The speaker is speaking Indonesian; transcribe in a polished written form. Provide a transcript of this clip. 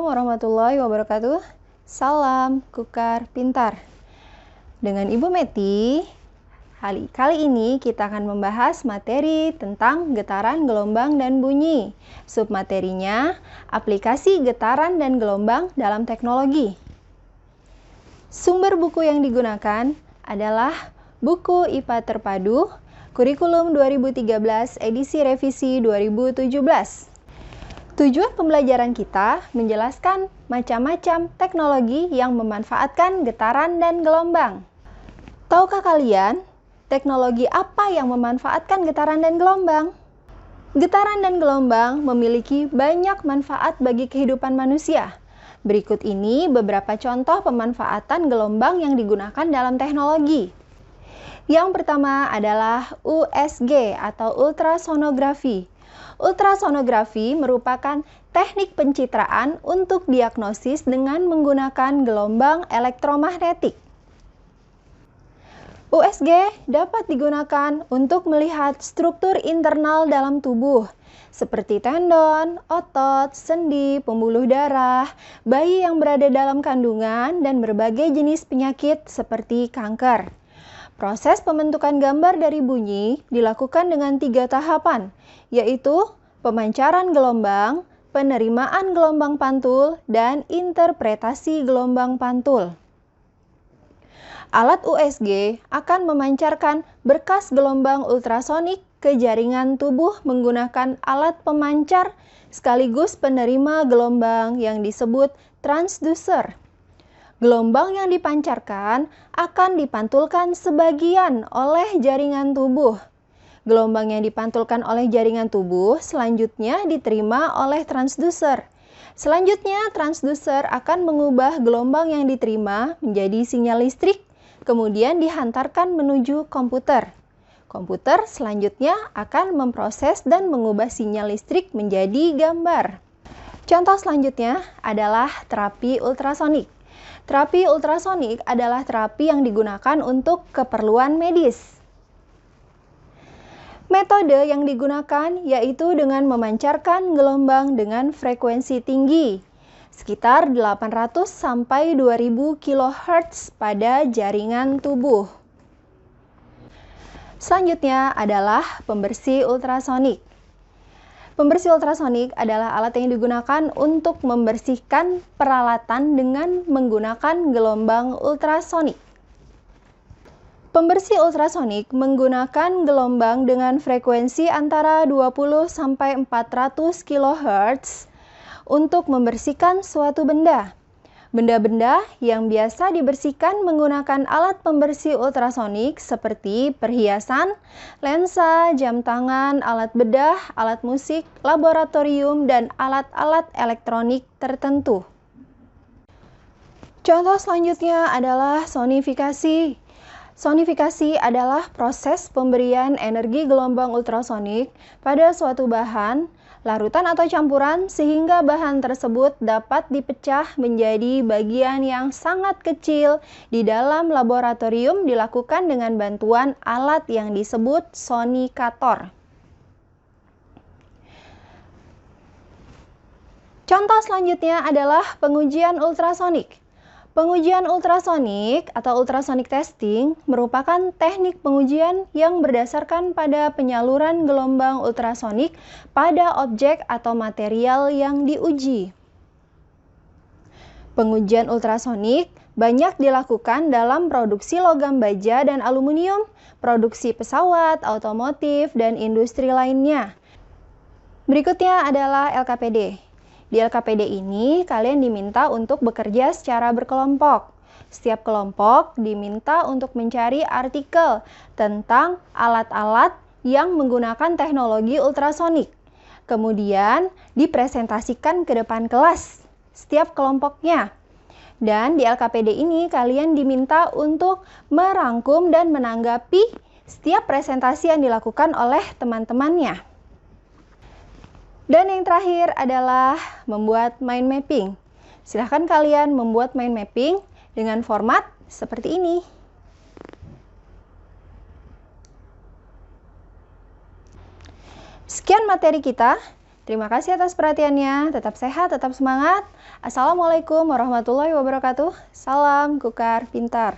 Assalamualaikum warahmatullahi wabarakatuh. Salam Kukar Pintar. Dengan Ibu Meti, kali ini kita akan membahas materi tentang getaran, gelombang, dan bunyi. Submaterinya, aplikasi getaran dan gelombang dalam teknologi. Sumber buku yang digunakan adalah buku IPA Terpadu, Kurikulum 2013, edisi revisi 2017. Tujuan pembelajaran kita menjelaskan macam-macam teknologi yang memanfaatkan getaran dan gelombang. Tahukah kalian teknologi apa yang memanfaatkan getaran dan gelombang? Getaran dan gelombang memiliki banyak manfaat bagi kehidupan manusia. Berikut ini beberapa contoh pemanfaatan gelombang yang digunakan dalam teknologi. Yang pertama adalah USG atau ultrasonografi. Ultrasonografi merupakan teknik pencitraan untuk diagnosis dengan menggunakan gelombang elektromagnetik. USG dapat digunakan untuk melihat struktur internal dalam tubuh, seperti tendon, otot, sendi, pembuluh darah, bayi yang berada dalam kandungan, dan berbagai jenis penyakit seperti kanker. Proses pembentukan gambar dari bunyi dilakukan dengan 3 tahapan, yaitu pemancaran gelombang, penerimaan gelombang pantul, dan interpretasi gelombang pantul. Alat USG akan memancarkan berkas gelombang ultrasonik ke jaringan tubuh menggunakan alat pemancar sekaligus penerima gelombang yang disebut transducer. Gelombang yang dipancarkan akan dipantulkan sebagian oleh jaringan tubuh. Gelombang yang dipantulkan oleh jaringan tubuh selanjutnya diterima oleh transducer. Selanjutnya, transducer akan mengubah gelombang yang diterima menjadi sinyal listrik, kemudian dihantarkan menuju komputer. Komputer selanjutnya akan memproses dan mengubah sinyal listrik menjadi gambar. Contoh selanjutnya adalah terapi ultrasonik. Terapi ultrasonik adalah terapi yang digunakan untuk keperluan medis. Metode yang digunakan yaitu dengan memancarkan gelombang dengan frekuensi tinggi, sekitar 800 sampai 2000 kHz pada jaringan tubuh. Selanjutnya adalah pembersih ultrasonik. Pembersih ultrasonik adalah alat yang digunakan untuk membersihkan peralatan dengan menggunakan gelombang ultrasonik. Pembersih ultrasonik menggunakan gelombang dengan frekuensi antara 20 sampai 400 kHz untuk membersihkan suatu benda. Benda-benda yang biasa dibersihkan menggunakan alat pembersih ultrasonik seperti perhiasan, lensa, jam tangan, alat bedah, alat musik, laboratorium, dan alat-alat elektronik tertentu. Contoh selanjutnya adalah sonifikasi. Sonifikasi adalah proses pemberian energi gelombang ultrasonik pada suatu bahan, larutan atau campuran sehingga bahan tersebut dapat dipecah menjadi bagian yang sangat kecil di dalam laboratorium dilakukan dengan bantuan alat yang disebut sonikator. Contoh selanjutnya adalah pengujian ultrasonik. Pengujian ultrasonik atau ultrasonic testing merupakan teknik pengujian yang berdasarkan pada penyaluran gelombang ultrasonik pada objek atau material yang diuji. Pengujian ultrasonik banyak dilakukan dalam produksi logam baja dan aluminium, produksi pesawat, otomotif, dan industri lainnya. Berikutnya adalah LKPD. Di LKPD ini, kalian diminta untuk bekerja secara berkelompok. Setiap kelompok diminta untuk mencari artikel tentang alat-alat yang menggunakan teknologi ultrasonik. Kemudian, dipresentasikan ke depan kelas, setiap kelompoknya. Dan di LKPD ini, kalian diminta untuk merangkum dan menanggapi setiap presentasi yang dilakukan oleh teman-temannya. Dan yang terakhir adalah membuat mind mapping. Silahkan kalian membuat mind mapping dengan format seperti ini. Sekian materi kita. Terima kasih atas perhatiannya. Tetap sehat, tetap semangat. Assalamualaikum warahmatullahi wabarakatuh. Salam Kukar Pintar.